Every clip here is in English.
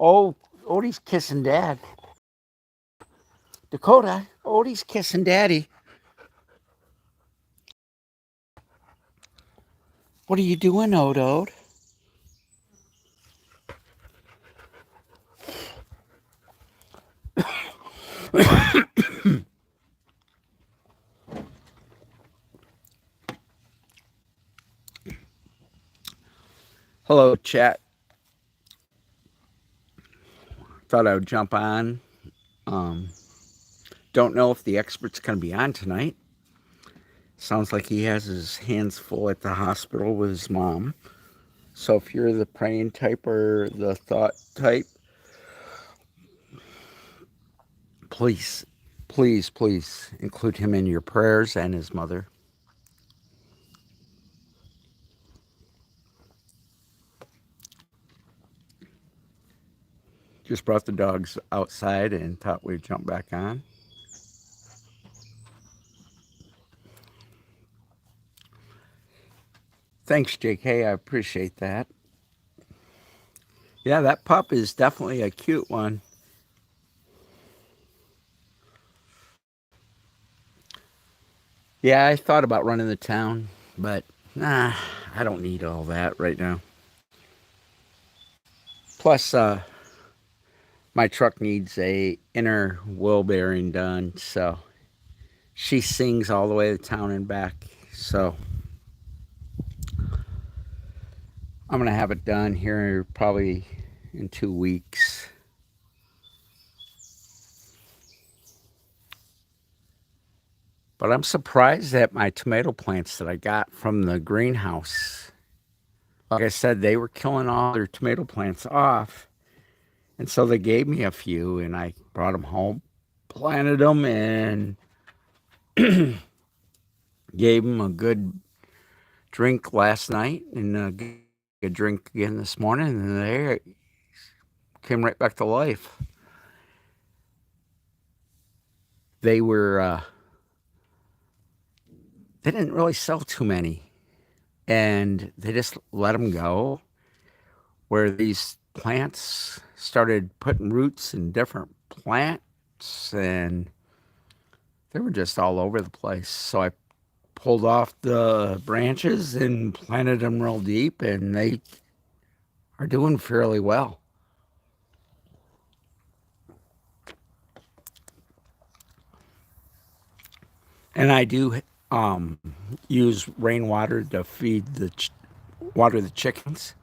Oh, Odie's kissing Dad. Dakota, Odie's kissing Daddy. What are you doing, Ode? Hello, chat. Thought I would jump on. Don't know if the expert's going to be on tonight. Sounds like he has his hands full at the hospital with his mom. So if you're the praying type or the thought type, please include him in your prayers and his mother. Just brought the dogs outside and thought we'd jump back on. Thanks, JK. I appreciate that. Yeah, that pup is definitely a cute one. Yeah, I thought about running the town, but I don't need all that right now. Plus, my truck needs a inner wheel bearing done, so she sings all the way to town and back. So I'm gonna have it done here probably in 2 weeks. But I'm surprised at my tomato plants that I got from the greenhouse. Like I said, they were killing all their tomato plants off. And so they gave me a few, and I brought them home, planted them, and gave them a good drink last night and a good drink again this morning. And they came right back to life. They were, they didn't really sell too many. And they just let them go, where these plants started putting roots in different plants, and they were just all over the place. So I pulled off the branches and planted them real deep, and they are doing fairly well. And I do use rainwater to feed water the chickens.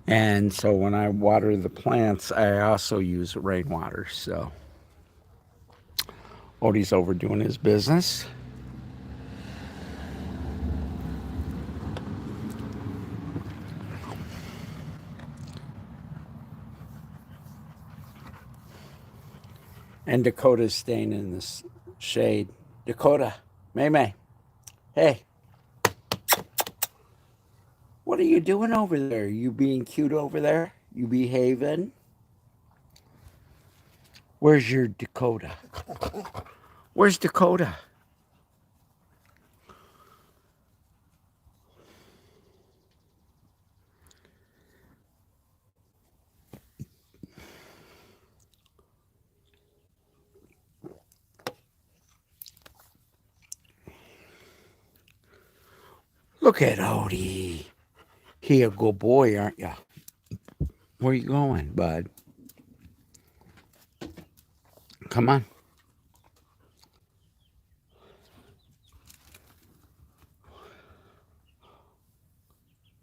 And so when I water the plants, I also use rainwater. So Odie's over doing his business. And Dakota's staying in this shade. Dakota, May, hey. What are you doing over there? You being cute over there? You behaving? Where's your Dakota? Where's Dakota? Look at Odie. He a good boy, aren't you? Where you going, bud? Come on.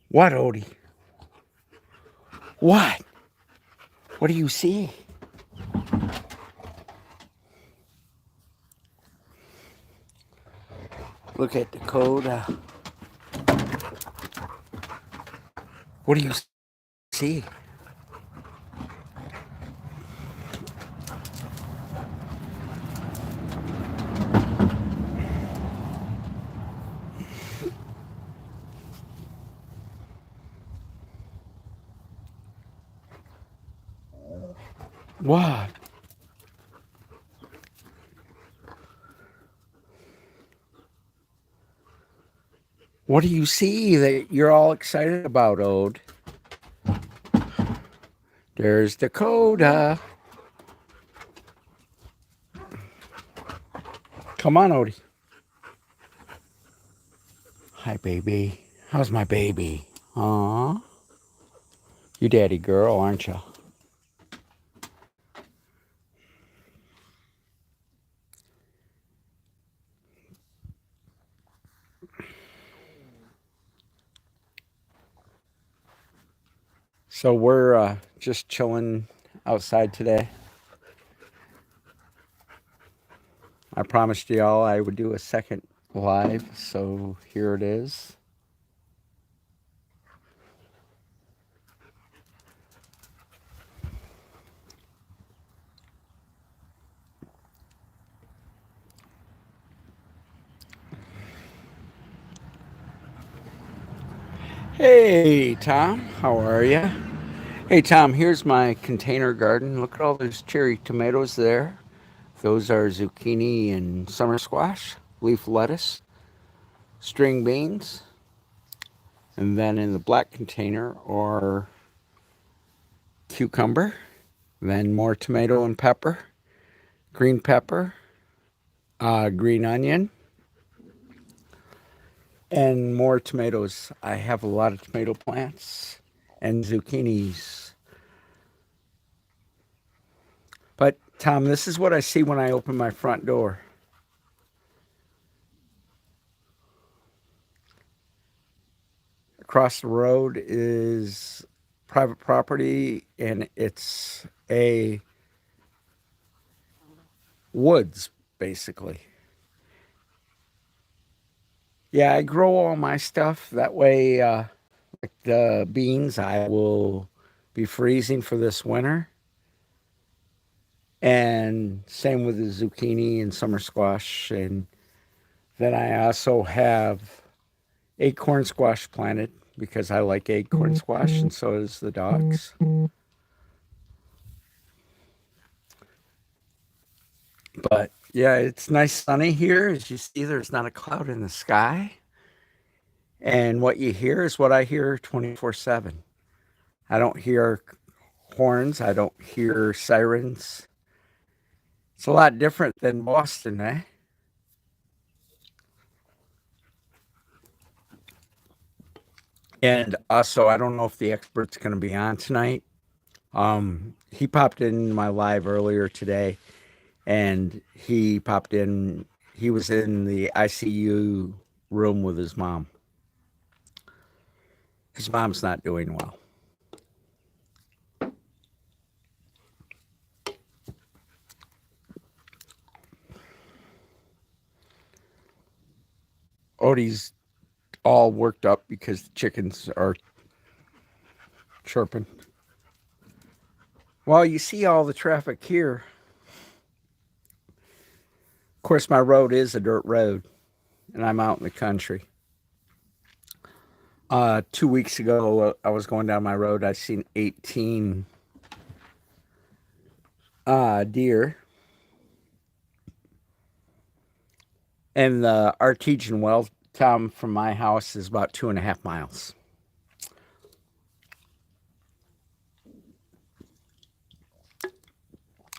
What, Odie? What? What do you see? Look at Dakota. What do you see? What? What do you see that you're all excited about, Ode? There's Dakota. Come on, Odie. Hi, baby. How's my baby? Aw. You daddy girl, aren't you? So we're just chilling outside today. I promised y'all I would do a second live, so here it is. Hey, Tom, how are you? Hey, Tom, here's my container garden. Look at all those cherry tomatoes there. Those are zucchini and summer squash, leaf lettuce, string beans, and then in the black container are cucumber, then more tomato and pepper, green pepper, green onion, and more tomatoes. I have a lot of tomato plants and zucchinis. But, Tom, this is what I see when I open my front door. Across the road is private property, and it's a woods, basically. Yeah, I grow all my stuff. That way, like the beans, I will be freezing for this winter. And same with the zucchini and summer squash. And then I also have acorn squash planted because I like acorn squash, and so does the dogs. But yeah, it's nice sunny here. As you see, there's not a cloud in the sky. And what you hear is what I hear 24/7. I don't hear horns, I don't hear sirens. It's a lot different than Boston, eh? And also, I don't know if the expert's going to be on tonight. He popped in my live earlier today, and he popped in. He was in the ICU room with his mom. His mom's not doing well. Odie's all worked up because the chickens are chirping. Well, you see all the traffic here. Of course, my road is a dirt road, and I'm out in the country. 2 weeks ago, I was going down my road. I seen 18 deer, and the artesian well, Tom, from my house is about 2.5 miles.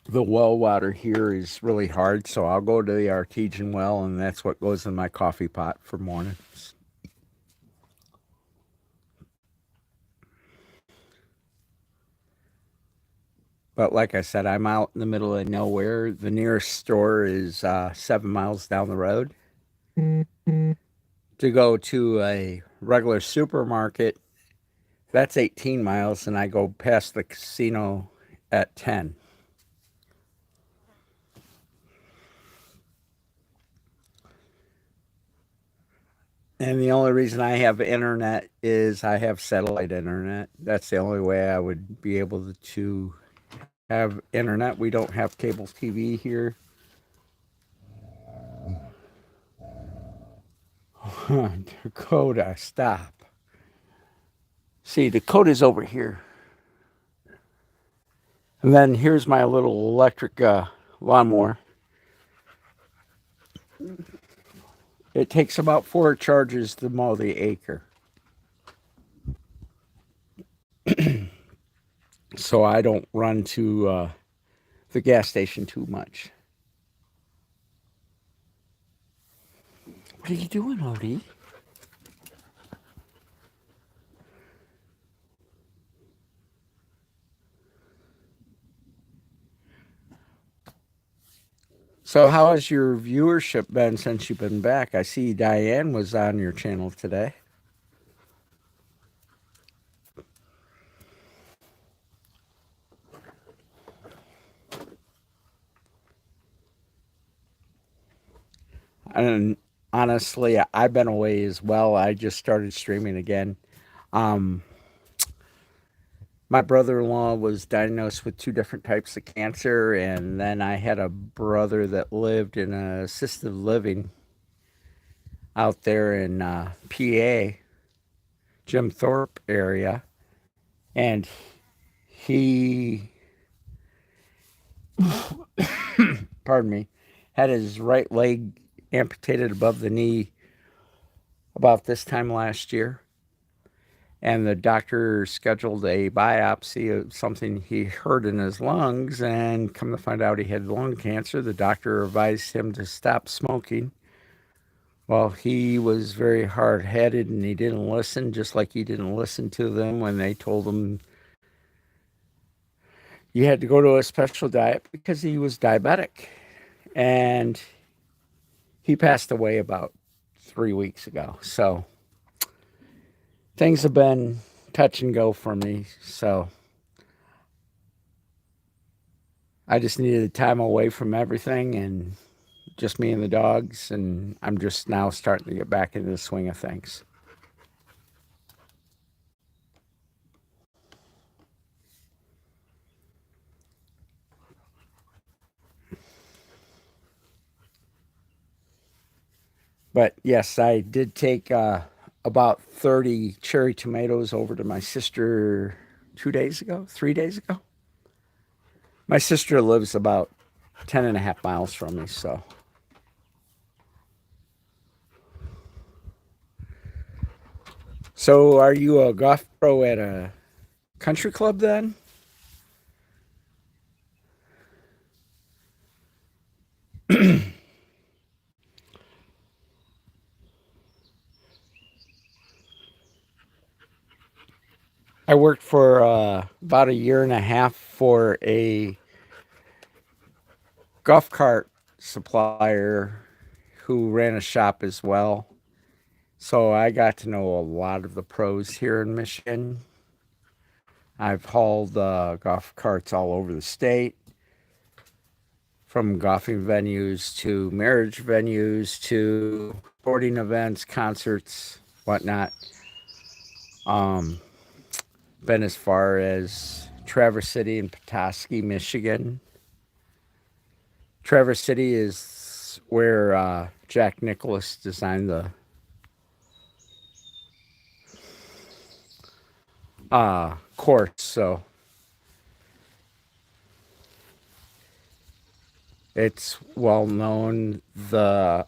The well water here is really hard, so I'll go to the artesian well, and that's what goes in my coffee pot for mornings. But like I said, I'm out in the middle of nowhere. The nearest store is 7 miles down the road. To go to a regular supermarket, that's 18 miles, and I go past the casino at 10. And the only reason I have internet is I have satellite internet. That's the only way I would be able to have internet. We don't have cable TV here. Dakota, stop. See, Dakota's over here. And then here's my little electric lawnmower. It takes about 4 charges to mow the acre. so I don't run to the gas station too much. What are you doing, Odie? So, how has your viewership been since you've been back? I see Diane was on your channel today. And honestly, I've been away as well. I just started streaming again. Um, my brother in law was diagnosed with two different types of cancer, and then I had a brother that lived in a assisted living out there in PA, Jim Thorpe area, and he, pardon me, had his right leg amputated above the knee about this time last year. And the doctor scheduled a biopsy of something he heard in his lungs, and come to find out he had lung cancer. The doctor advised him to stop smoking. Well, he was very hard headed and he didn't listen, just like he didn't listen to them when they told him you had to go to a special diet because he was diabetic. And he passed away about 3 weeks ago. So things have been touch and go for me. So I just needed time away from everything and just me and the dogs. And I'm just now starting to get back into the swing of things. But yes, I did take about 30 cherry tomatoes over to my sister 2 days ago, 3 days ago. My sister lives about 10 and a half miles from me, so. So, are you a golf pro at a country club then? I worked for about a year and a half for a golf cart supplier who ran a shop as well. So I got to know a lot of the pros here in Michigan. I've hauled golf carts all over the state, from golfing venues to marriage venues to sporting events, concerts, whatnot. Um, been as far as Traverse City and Petoskey, Michigan. Traverse City is where Jack Nicklaus designed the course. So it's well known. The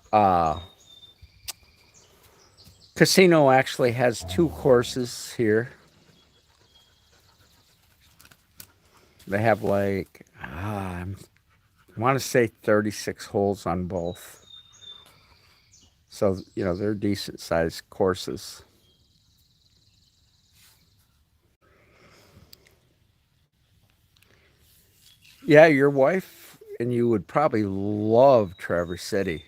casino actually has two courses here. They have like, I want to say 36 holes on both. So, they're decent sized courses. Yeah, your wife and you would probably love Traverse City.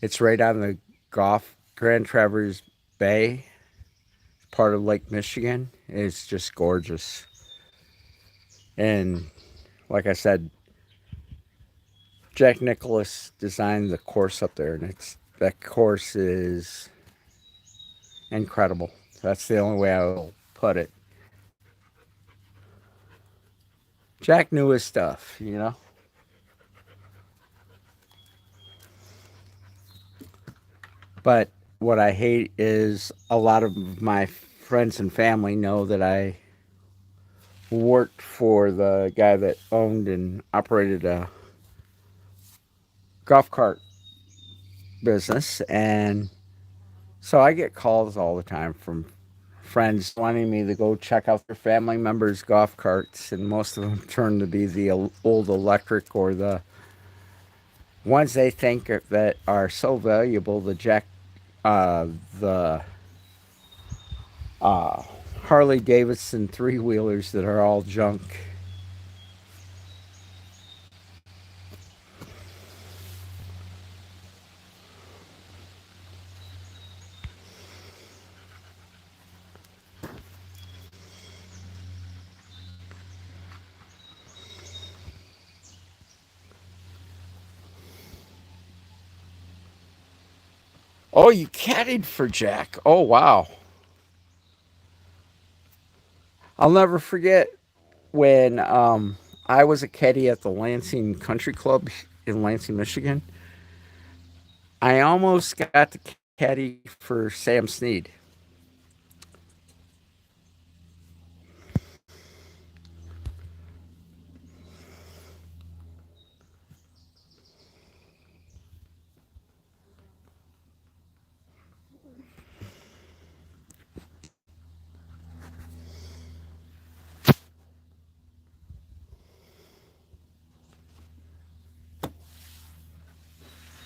It's right on the Grand Traverse Bay, part of Lake Michigan. It's just gorgeous. And like I said, Jack Nicklaus designed the course up there, and that course is incredible. That's the only way I will put it. Jack knew his stuff. But what I hate is a lot of my friends and family know that I worked for the guy that owned and operated a golf cart business, and so I get calls all the time from friends wanting me to go check out their family members' golf carts, and most of them turned to be the old electric or the ones they think that are so valuable, uh, the uh, Harley Davidson three wheelers that are all junk. Oh, you caddied for Jack. Oh, wow. I'll never forget when I was a caddy at the Lansing Country Club in Lansing, Michigan. I almost got to caddy for Sam Snead.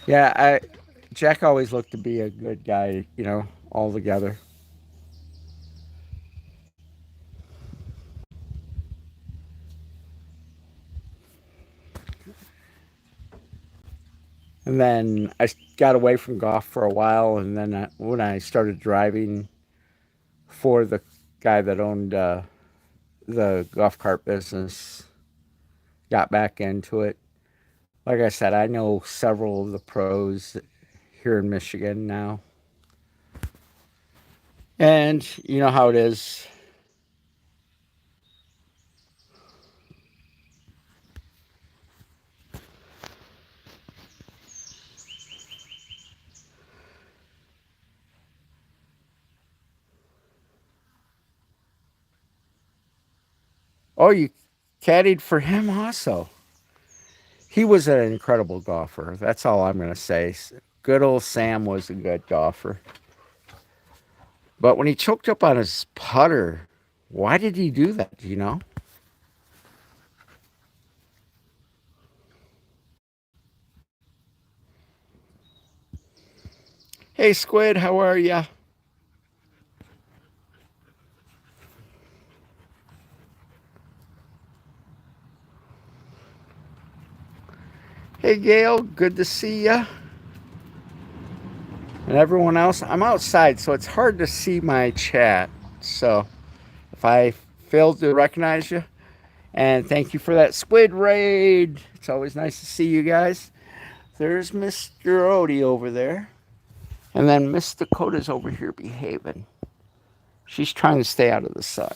Yeah, Jack always looked to be a good guy, all together. And then I got away from golf for a while, and then when I started driving for the guy that owned the golf cart business, got back into it. Like I said, I know several of the pros here in Michigan now. And you know how it is. Oh, you caddied for him also. He was an incredible golfer. That's all I'm going to say. Good old Sam was a good golfer. But when he choked up on his putter, why did he do that? Do you know? Hey, Squid, how are ya? Hey, Gail, good to see ya. And everyone else, I'm outside, so it's hard to see my chat. So if I failed to recognize you, and thank you for that squid raid. It's always nice to see you guys. There's Mr. Odie over there. And then Miss Dakota's over here behaving. She's trying to stay out of the sun.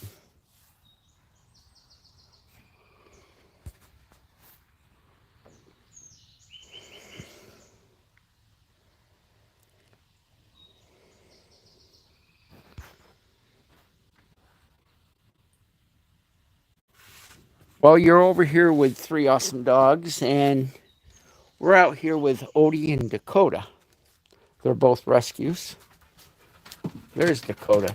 Well, you're over here with 3AwesomeDawgz, and we're out here with Odie and Dakota. They're both rescues. There's Dakota.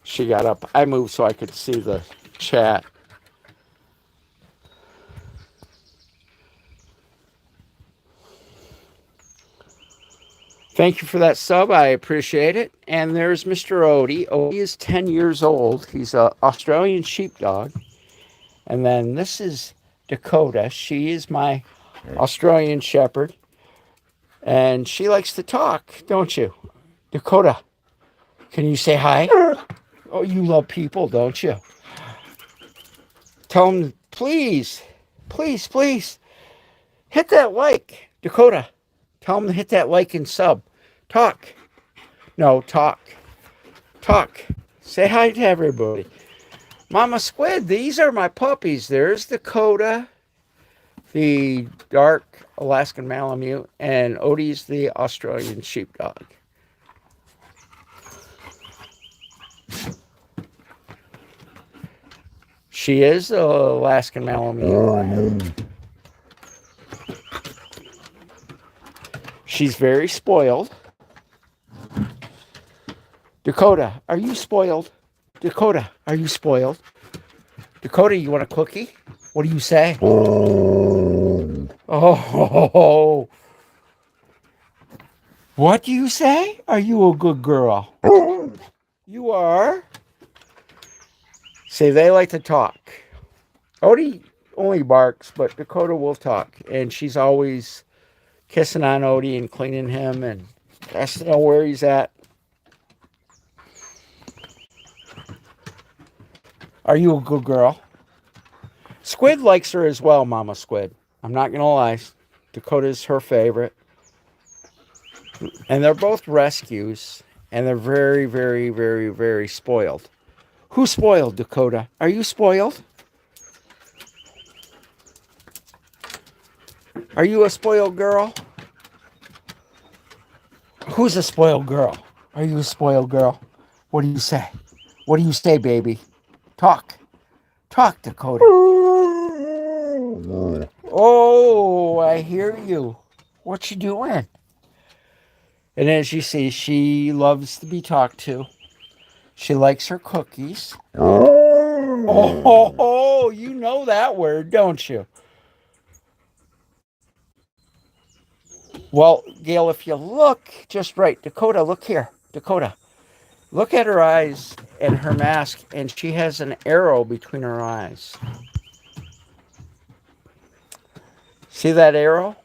She got up. I moved so I could see the chat. Thank you for that sub. I appreciate it. And there's Mr. Odie. Odie is 10 years old. He's an Australian sheepdog. And then this is Dakota. She is my Australian shepherd. And she likes to talk, don't you? Dakota, can you say hi? Oh, you love people, don't you? Tell them, please, please, please, hit that like. Dakota, tell them to hit that like and sub. Talk. No, talk. Talk. Say hi to everybody. Mama Squid, these are my puppies. There's Dakota, the dark Alaskan Malamute, and Odie's the Australian sheepdog. She is the Alaskan Malamute. She's very spoiled. Dakota, are you spoiled? Dakota, are you spoiled? Dakota, you want a cookie? What do you say? Oh, what do you say? Are you a good girl? You are. See, they like to talk. Odie only barks, but Dakota will talk, and she's always kissing on Odie and cleaning him and has to know where he's at. Are you a good girl? Squid likes her as well, Mama Squid. I'm not going to lie. Dakota's her favorite. And they're both rescues, and they're very, very, very, very spoiled. Who's spoiled, Dakota? Are you spoiled? Are you a spoiled girl? Who's a spoiled girl? Are you a spoiled girl? What do you say? What do you say, baby? Talk. Talk, Dakota. Oh, I hear you. What you doing? And as you see, she loves to be talked to. She likes her cookies. Oh, you know that word, don't you? Well, Gail, if you look just right, Dakota, look here. Dakota, look at her eyes and her mask, and she has an arrow between her eyes. See that arrow?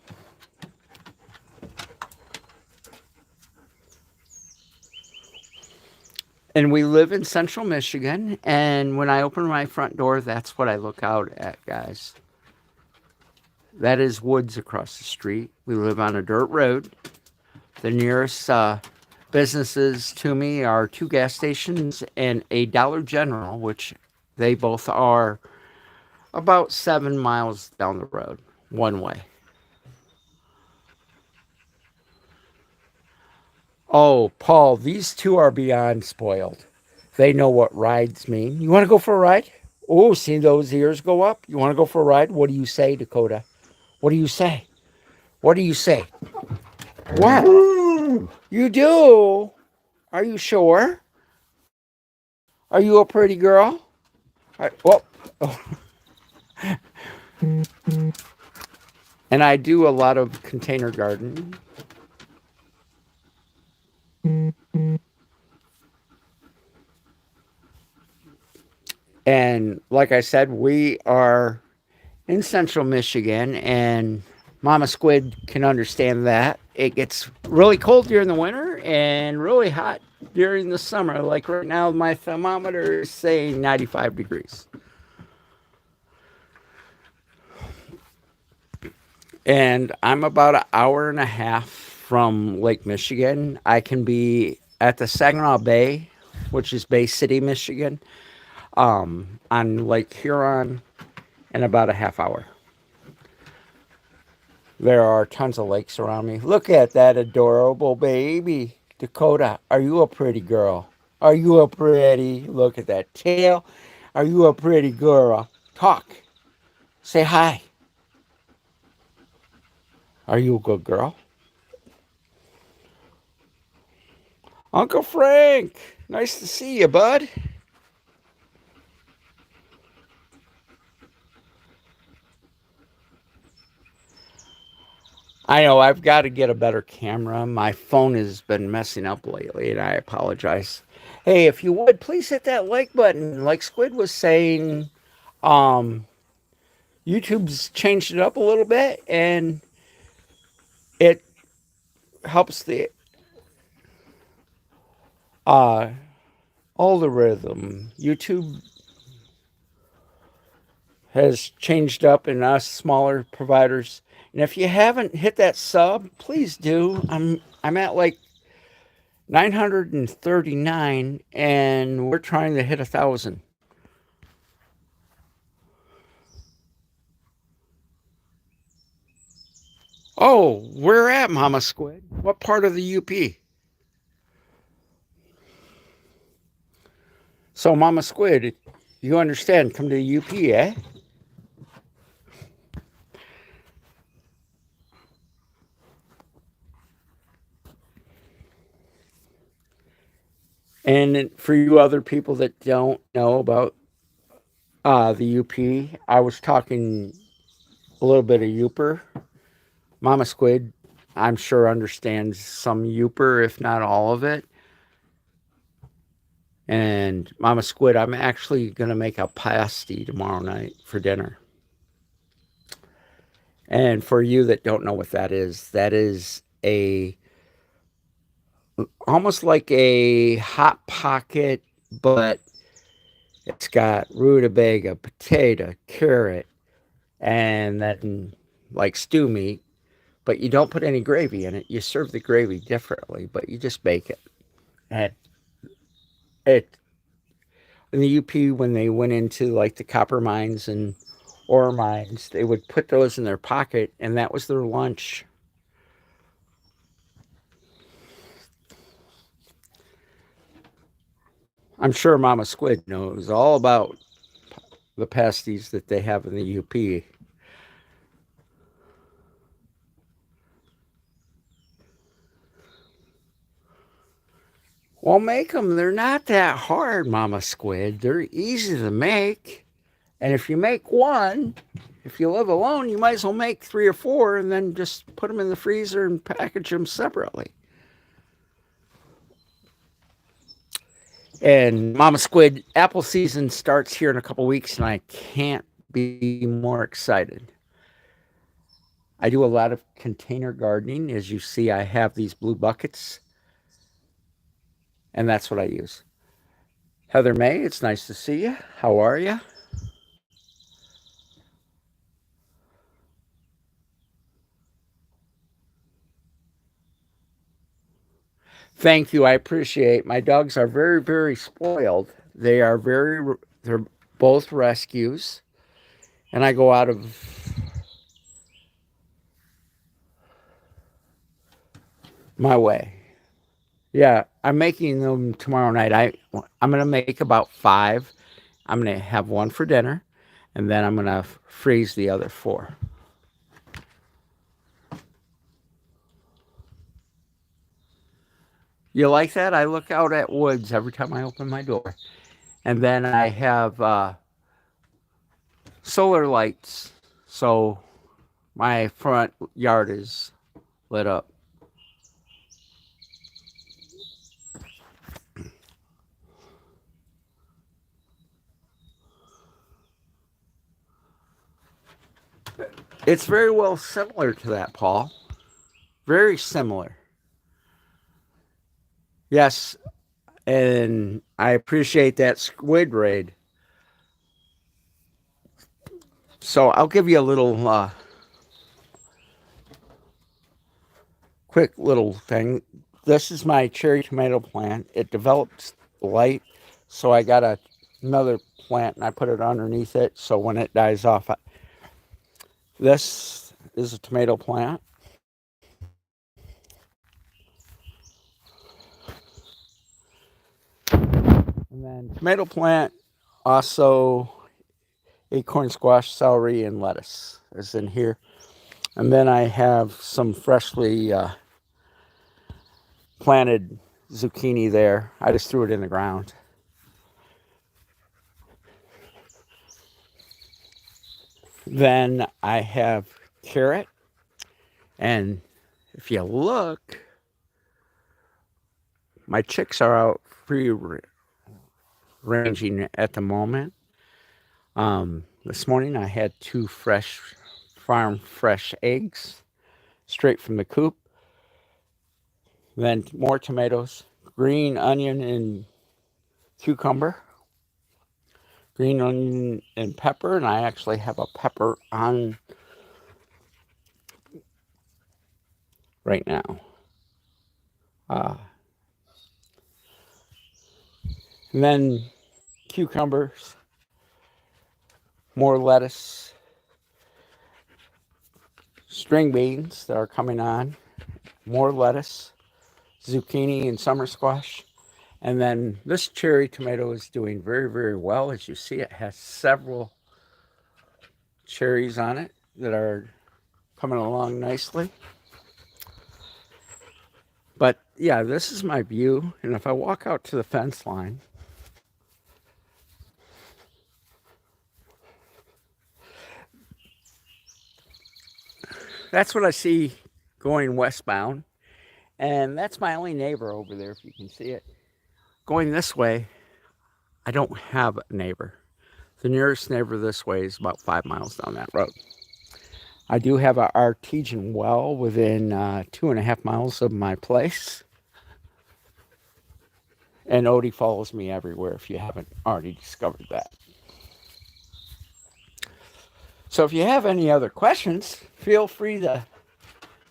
And we live in central Michigan, and when I open my front door, that's what I look out at, guys. That is woods across the street. We live on a dirt road. The nearest businesses to me are 2 gas stations and a Dollar General, which they both are about 7 miles down the road, one way. Oh, Paul, these two are beyond spoiled. They know what rides mean. You want to go for a ride? Oh, see those ears go up? You want to go for a ride? What do you say, Dakota? What do you say? What do you say? What? You do? Are you sure? Are you a pretty girl? Oh. And I do a lot of container gardening. And like I said, we are in central Michigan, and Mama Squid can understand that. It gets really cold during the winter and really hot during the summer. Like right now, my thermometer is saying 95 degrees. And I'm about an hour and a half from Lake Michigan. I can be at the Saginaw Bay, which is Bay City, Michigan, on Lake Huron in about a half hour. There are tons of lakes around me. Look at that adorable baby. Dakota, are you a pretty girl? Are you a pretty? Look at that tail. Are you a pretty girl? Talk. Say hi. Are you a good girl? Uncle Frank, nice to see you, bud. I know I've got to get a better camera. My phone has been messing up lately, and I apologize. Hey, if you would, please hit that like button. Like Squid was saying, um, YouTube's changed it up a little bit, and it helps the uh, algorithm. YouTube has changed up, and us smaller providers. And if you haven't hit that sub, please do. I'm at like 939, and we're trying to hit 1,000. Oh, where at, Mama Squid? What part of the UP? So, Mama Squid, you understand? Come to the UP, eh? And for you other people that don't know about the UP, I was talking a little bit of Youper. Mama Squid, I'm sure, understands some Youper, if not all of it. And Mama Squid, I'm actually going to make a pasty tomorrow night for dinner. And for you that don't know what that is a almost like a hot pocket, but it's got rutabaga, potato, carrot, and then like stew meat. But you don't put any gravy in it. You serve the gravy differently, but you just bake it. And it in the UP, when they went into like the copper mines and ore mines, they would put those in their pocket, and that was their lunch. I'm sure Mama Squid knows all about the pasties that they have in the UP. Well, make them. They're not that hard, Mama Squid. They're easy to make. And if you make one, if you live alone, you might as well make 3 or 4 and then just put them in the freezer and package them separately. And Mama Squid, apple season starts here in a couple weeks, and I can't be more excited. I do a lot of container gardening. As you see, I have these blue buckets, and that's what I use. Heather May, it's nice to see you. How are you? Thank you. I appreciate. My dogs are very, very spoiled. They're both rescues, and I go out of my way. Yeah, I'm making them tomorrow night. I'm gonna make about 5. I'm gonna have one for dinner, and then I'm gonna freeze the other 4. You like that? I look out at woods every time I open my door, and then I have solar lights, so my front yard is lit up. It's very well similar to that, Paul. Very similar. Yes, and I appreciate that squid raid. So I'll give you a little quick little thing. This is my cherry tomato plant. It developed light, so I got another plant and I put it underneath it. So when it dies off, this is a tomato plant. And then tomato plant, also acorn squash, celery, and lettuce is in here. And then I have some freshly planted zucchini there. I just threw it in the ground. Then I have carrot. And if you look, my chicks are out free ranging at the moment. This morning I had 2 fresh eggs straight from the coop. Then more tomatoes, green onion and cucumber, green onion and pepper, and I actually have a pepper on right now. Uh, and then cucumbers, more lettuce, string beans that are coming on, more lettuce, zucchini and summer squash. And then this cherry tomato is doing very, very well. As you see, it has several cherries on it that are coming along nicely. But yeah, this is my view. And if I walk out to the fence line, that's what I see going westbound. And that's my only neighbor over there, if you can see it. Going this way, I don't have a neighbor. The nearest neighbor this way is about 5 miles down that road. I do have an artesian well within 2.5 miles of my place. And Odie follows me everywhere if you haven't already discovered that. So if you have any other questions, feel free to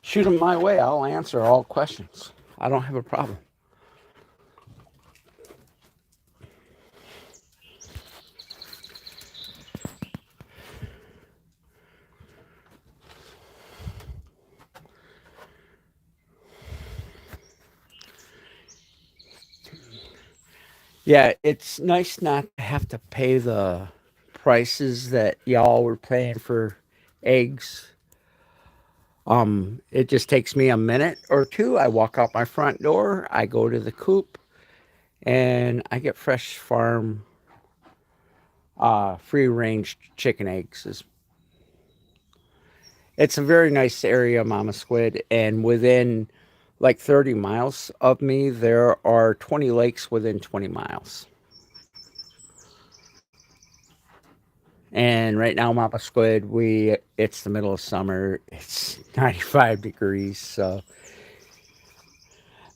shoot them my way. I'll answer all questions. I don't have a problem. Yeah, it's nice not to have to pay the prices that y'all were paying for eggs. It just takes me a minute or two. I walk out my front door, I go to the coop, and I get fresh farm, free range chicken eggs. It's a very nice area, Mama Squid, and within like 30 miles of me, there are 20 lakes within 20 miles. And right now, Mama Squid, it's the middle of summer. It's 95 degrees, so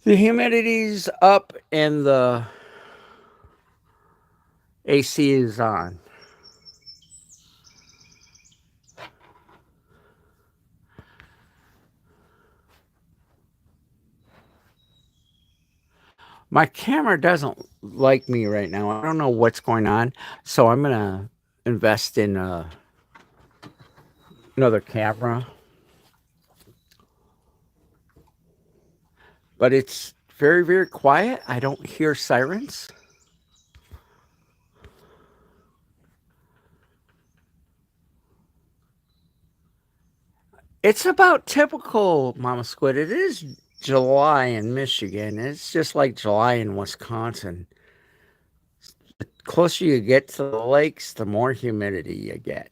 the humidity's up and the AC is on. My camera doesn't like me right now. I don't know what's going on, so I'm gonna invest in another camera. But it's very, very quiet. I don't hear sirens. It's about typical, Mama Squid. It is July in Michigan. It's just like July in Wisconsin. The closer you get to the lakes, the more humidity you get.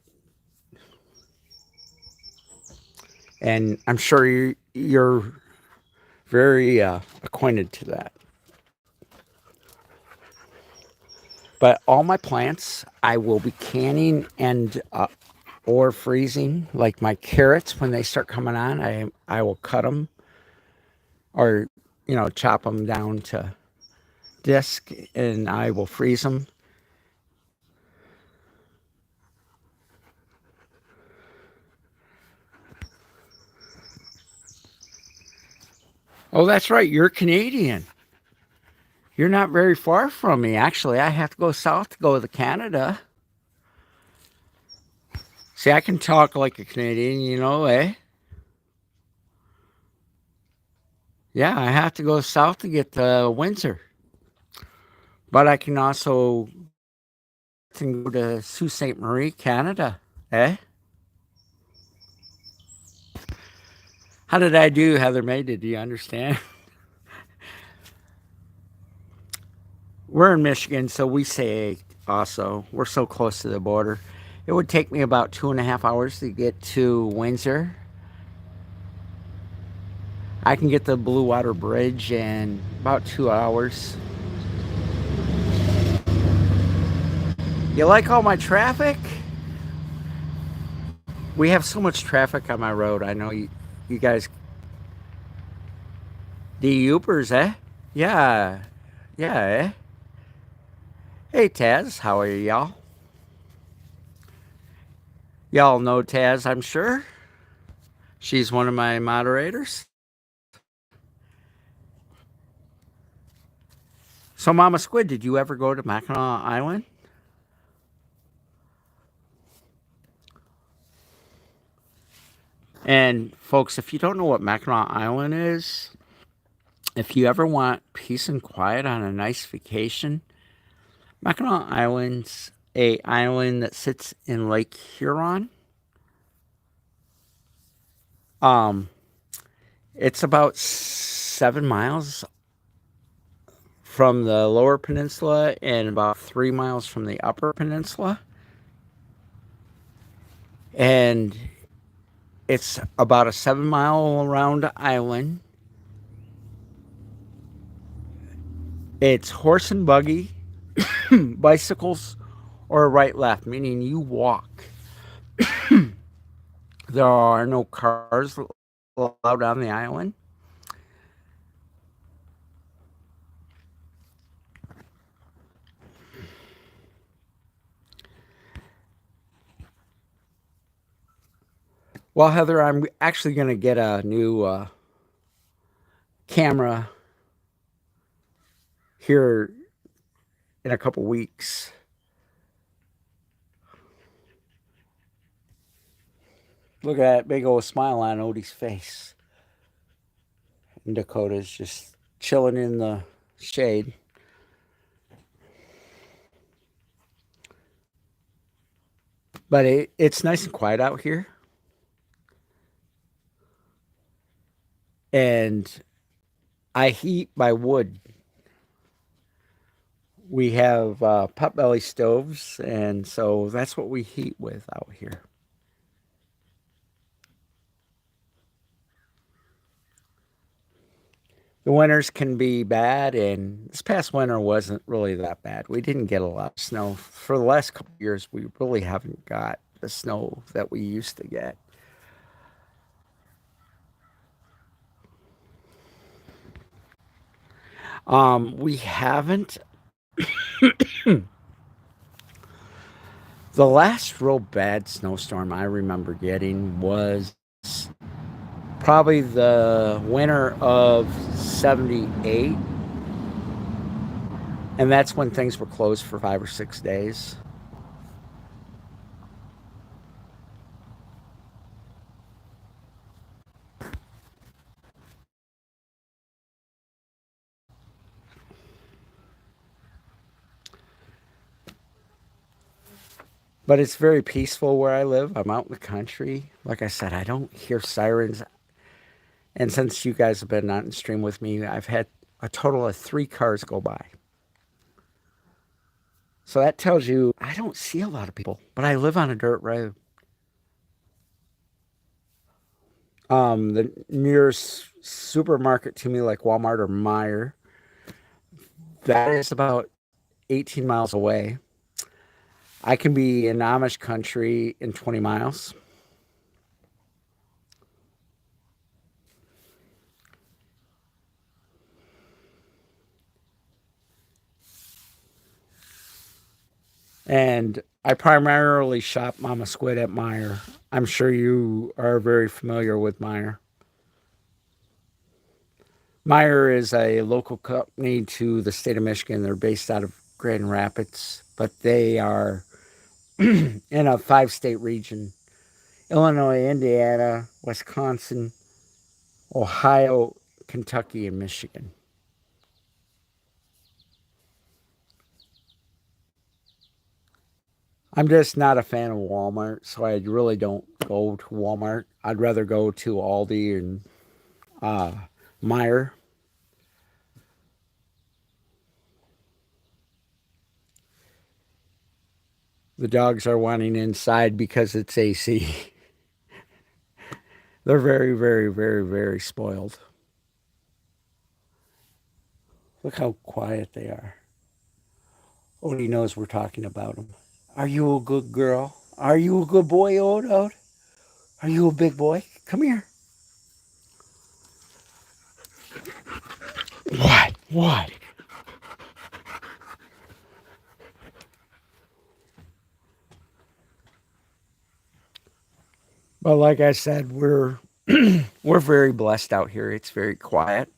And I'm sure you're very acquainted to that. But all my plants, I will be canning and or freezing. Like my carrots, when they start coming on, I will cut them or chop them down to disc, and I will freeze them. Oh, that's right. You're Canadian. You're not very far from me. Actually, I have to go south to go to Canada. See, I can talk like a Canadian, eh? Yeah, I have to go south to get to Windsor. But I can also go to Sault Ste. Marie, Canada, eh? How did I do, Heather May? Did you understand? We're in Michigan, so we say also. We're so close to the border. It would take me about 2.5 hours to get to Windsor. I can get the Blue Water Bridge in about 2 hours. You like all my traffic? We have so much traffic on my road. I know you guys. The Ubers, eh? Yeah. Yeah, eh? Hey, Taz. How are y'all? Y'all know Taz, I'm sure. She's one of my moderators. So, Mama Squid, did you ever go to Mackinac Island? And, folks, if you don't know what Mackinac Island is, if you ever want peace and quiet on a nice vacation, Mackinac Island's a island that sits in Lake Huron. Um, It's about 7 miles from the lower peninsula and about 3 miles from the upper peninsula. And it's about a 7 mile round island. It's horse and buggy, bicycles, or right left, meaning you walk. There are no cars allowed on the island. Well, Heather, I'm actually going to get a new camera here in a couple weeks. Look at that big old smile on Odie's face. And Dakota's just chilling in the shade. But it's nice and quiet out here. And I heat by wood. We have potbelly stoves, and so that's what we heat with out here. The winters can be bad, and this past winter wasn't really that bad. We didn't get a lot of snow. For the last couple of years, we really haven't got the snow that we used to get. We haven't. The last real bad snowstorm I remember getting was probably the winter of 78. And that's when things were closed for 5 or 6 days. But it's very peaceful where I live. I'm out in the country. Like I said, I don't hear sirens. And since you guys have been on stream with me, I've had a total of 3 cars go by. So that tells you I don't see a lot of people, but I live on a dirt road. The nearest supermarket to me, like Walmart or Meijer, that is about 18 miles away. I can be in Amish country in 20 miles. And I primarily shop Mama Squid at Meijer. I'm sure you are very familiar with Meijer. Meijer is a local company to the state of Michigan. They're based out of Grand Rapids, but they are in a 5 state region: Illinois, Indiana, Wisconsin, Ohio, Kentucky, and Michigan. I'm just not a fan of Walmart, so I really don't go to Walmart. I'd rather go to Aldi and uh, Meijer. The dogs are wanting inside because it's AC. They're very, very, very, very spoiled. Look how quiet they are. Odie knows we're talking about him. Are you a good girl? Are you a good boy, Ode? Are you a big boy? Come here. What? What? Well, like I said, we're very blessed out here. It's very quiet.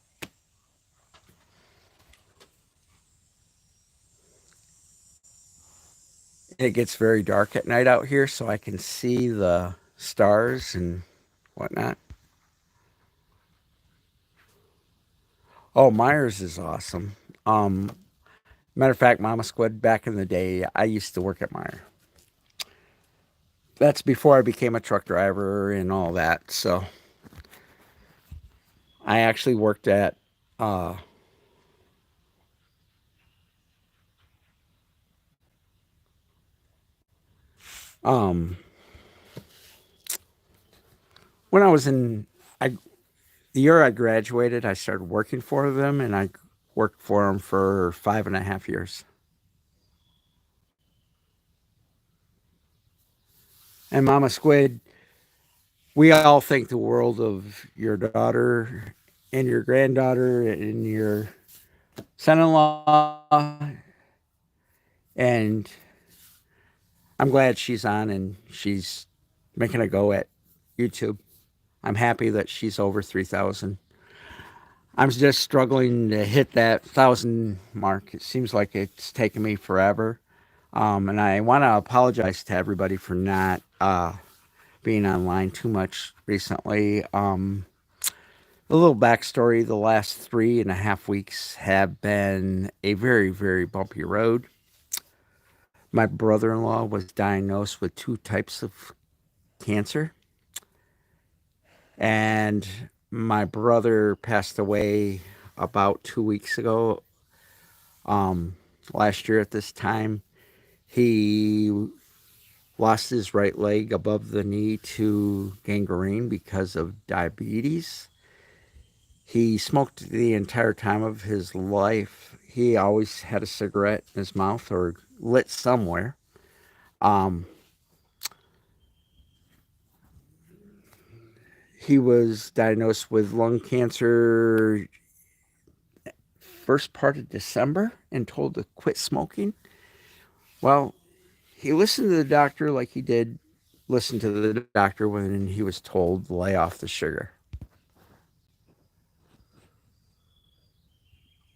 It gets very dark at night out here, so I can see the stars and whatnot. Oh, Myers is awesome. Matter of fact, Mama Squid, back in the day, I used to work at Meyer. That's before I became a truck driver and all that. So I actually worked at uh, um, when I was in I the year I graduated, I started working for them, and I worked for them for 5.5 years. And Mama Squid, we all think the world of your daughter and your granddaughter and your son-in-law, and I'm glad she's on and she's making a go at YouTube. I'm happy that she's over 3,000. I'm just struggling to hit that 1,000 mark. It seems like it's taken me forever. And I want to apologize to everybody for not being online too much recently. A little backstory: the last 3.5 weeks have been a very, very bumpy road. My brother in law was diagnosed with two types of cancer, and my brother passed away about 2 weeks ago. Um, Last year at this time, he lost his right leg above the knee to gangrene because of diabetes. He smoked the entire time of his life. He always had a cigarette in his mouth or lit somewhere. Um, he was diagnosed with lung cancer first part of December and told to quit smoking. Well, he listened to the doctor like he did listen to the doctor when he was told to lay off the sugar.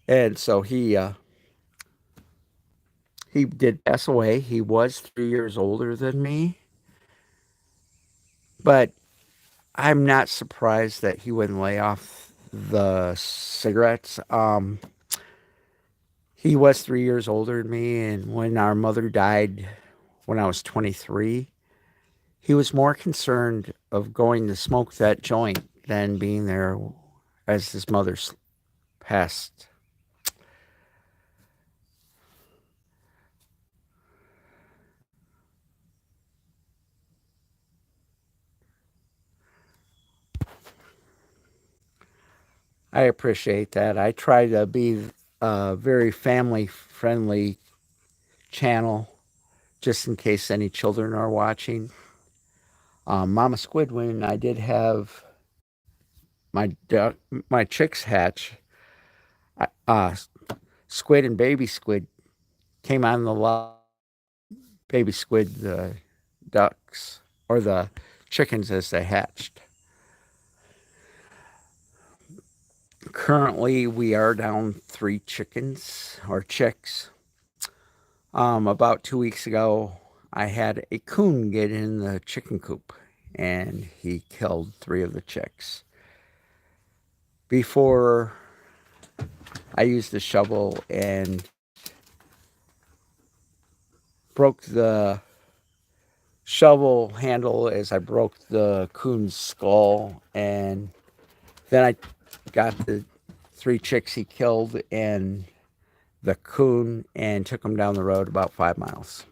And so he did pass away. He was 3 years older than me, but I'm not surprised that he wouldn't lay off the cigarettes. He was 3 years older than me, and when our mother died when I was 23, he was more concerned of going to smoke that joint than being there as his mother passed. I appreciate that. I try to be a very family friendly channel just in case any children are watching. Mama Squidwin, I did have my chicks hatch. Squid and baby squid came on the baby squid, the ducks or the chickens as they hatched. Currently, we are down three chickens or chicks. About 2 weeks ago, I had a coon get in the chicken coop and he killed three of the chicks. Before I used the shovel and broke the shovel handle as I broke the coon's skull, and then I got the three chicks he killed and the coon and took them down the road about 5 miles.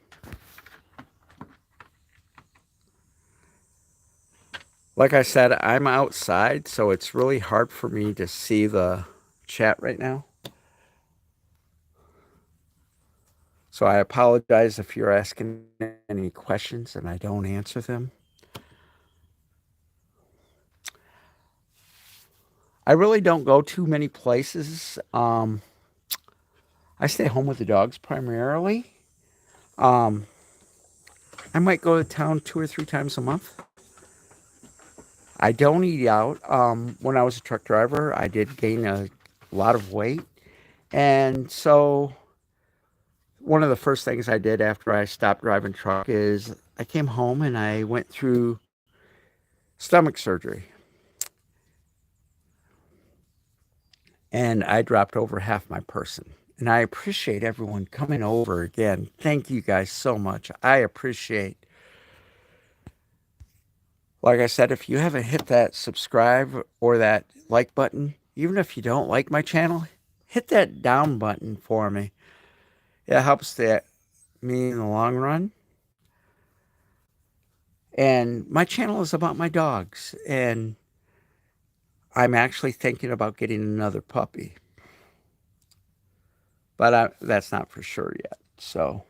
Like I said, I'm outside, so it's really hard for me to see the chat right now. So I apologize if you're asking any questions and I don't answer them. I really don't go too many places. I stay home with the dogs primarily. Um, I might go to town 2 or 3 times a month. I don't eat out. When I was a truck driver, I did gain a lot of weight. And so one of the first things I did after I stopped driving truck is I came home and I went through stomach surgery. And I dropped over half my person. And I appreciate everyone coming over again. Thank you guys so much. I appreciate Like I said, if you haven't hit that subscribe or that like button, even if you don't like my channel, hit that down button for me. It helps me in the long run. And my channel is about my dogs, and I'm actually thinking about getting another puppy, but that's not for sure yet. So,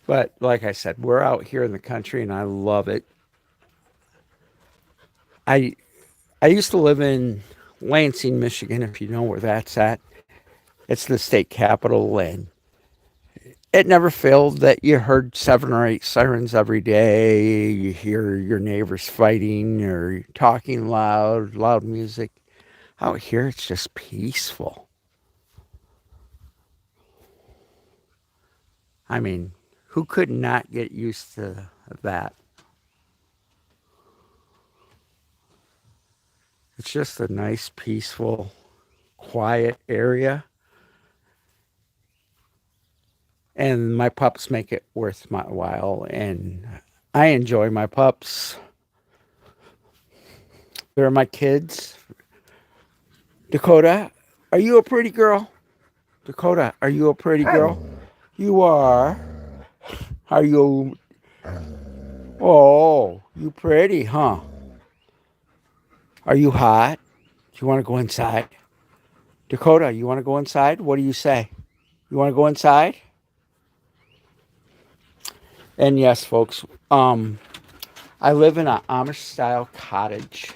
but like I said, we're out here in the country, and I love it. I I used to live in Lansing, Michigan, if you know where that's at. It's the state capital, and it never failed that you heard 7 or 8 sirens every day. You hear your neighbors fighting or talking loud music. Out here, it's just peaceful. I mean, who could not get used to that? It's just a nice, peaceful, quiet area. And my pups make it worth my while. And I enjoy my pups. They're my kids. Dakota, are you a pretty girl? Dakota, are you a pretty girl? You are. Are you? Oh, you pretty, huh? Are you hot? Do you want to go inside? Dakota, you want to go inside? What do you say? You want to go inside? And yes, folks, I live in an Amish style cottage.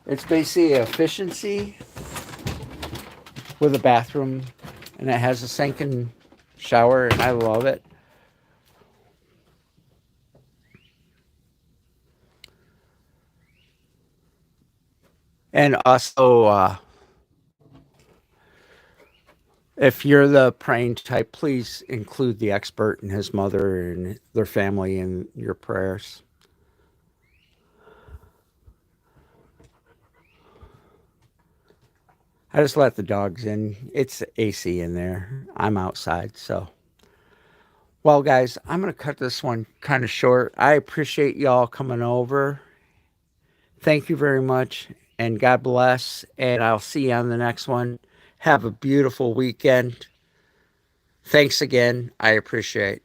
It's basically efficiency with a bathroom, and it has a sink and shower, and I love it. And also, if you're the praying type, please include the expert and his mother and their family in your prayers. I just let the dogs in. It's AC in there. I'm outside, so. Well, guys, I'm going to cut this one kind of short. I appreciate y'all coming over. Thank you very much, and God bless. And I'll see you on the next one. Have a beautiful weekend. Thanks again. I appreciate